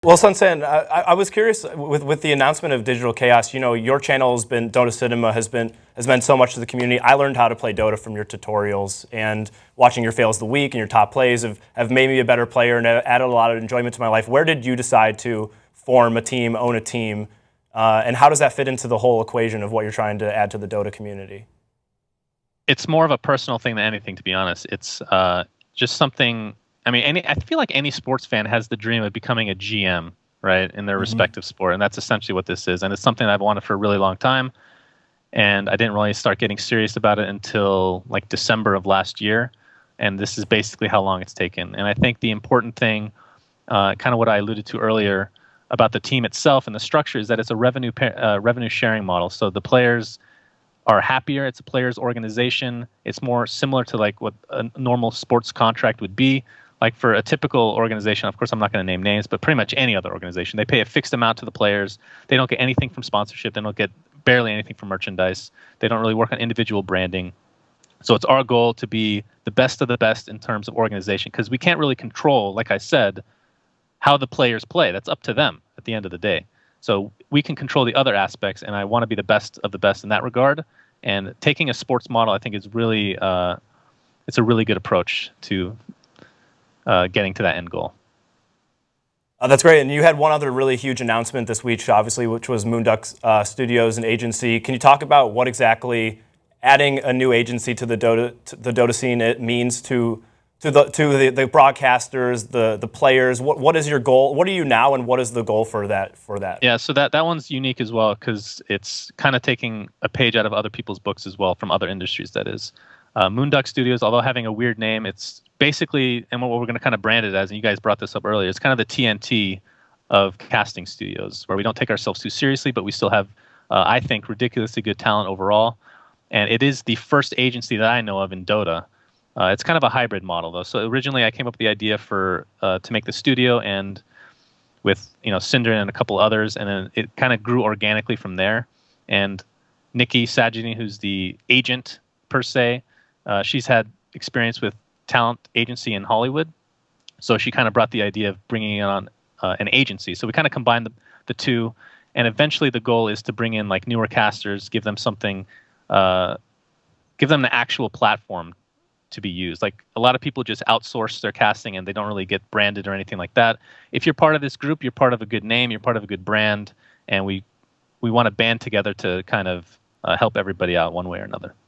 Well, SUNSfan, I was curious with the announcement of DigitalChaos. You know, your channel has been Dota Cinema has meant so much to the community. I learned how to play Dota from your tutorials, and watching your fails of the week and your top plays have made me a better player and added a lot of enjoyment to my life. Where did you decide to form a team, own a team, and how does that fit into the whole equation of what you're trying to add to the Dota community? It's more of a personal thing than anything, to be honest. It's just something. I mean, I feel like any sports fan has the dream of becoming a GM, right, in their respective sport, and that's essentially what this is. And it's something that I've wanted for a really long time, and I didn't really start getting serious about it until like December of last year, and this is basically how long it's taken. And I think the important thing, kind of what I alluded to earlier about the team itself and the structure, is that it's a revenue sharing model. So the players are happier. It's a players' organization. It's more similar to like what a normal sports contract would be. Like for a typical organization, of course, I'm not going to name names, but pretty much any other organization, they pay a fixed amount to the players. They don't get anything from sponsorship. They don't get barely anything from merchandise. They don't really work on individual branding. So it's our goal to be the best of the best in terms of organization, because we can't really control, like I said, how the players play. That's up to them at the end of the day. So we can control the other aspects, and I want to be the best of the best in that regard. And taking a sports model, I think, is really it's a really good approach to getting to that end goal. That's great. And you had one other really huge announcement this week, obviously, which was Moonduck Studios and agency. Can you talk about what exactly adding a new agency to the Dota scene it means to the broadcasters, the players? What is your goal? What are you now, and what is the goal for that? Yeah, so that one's unique as well, because it's kind of taking a page out of other people's books as well, from other industries, that is. Moonduck Studios, although having a weird name, it's basically, and what we're going to kind of brand it as, and you guys brought this up earlier, it's kind of the TNT of casting studios, where we don't take ourselves too seriously, but we still have, I think, ridiculously good talent overall. And it is the first agency that I know of in Dota. It's kind of a hybrid model, though. So originally, I came up with the idea for to make the studio, and with Cinder and a couple others, and then it kind of grew organically from there. And Nikki Sajini, who's the agent per se, she's had experience with talent agency in Hollywood, so she kind of brought the idea of bringing on an agency. So we kind of combined the two, and eventually the goal is to bring in like newer casters, give them something, give them the actual platform to be used. Like a lot of people just outsource their casting and they don't really get branded or anything like that. If you're part of this group, you're part of a good name, you're part of a good brand, and we want to band together to kind of help everybody out one way or another.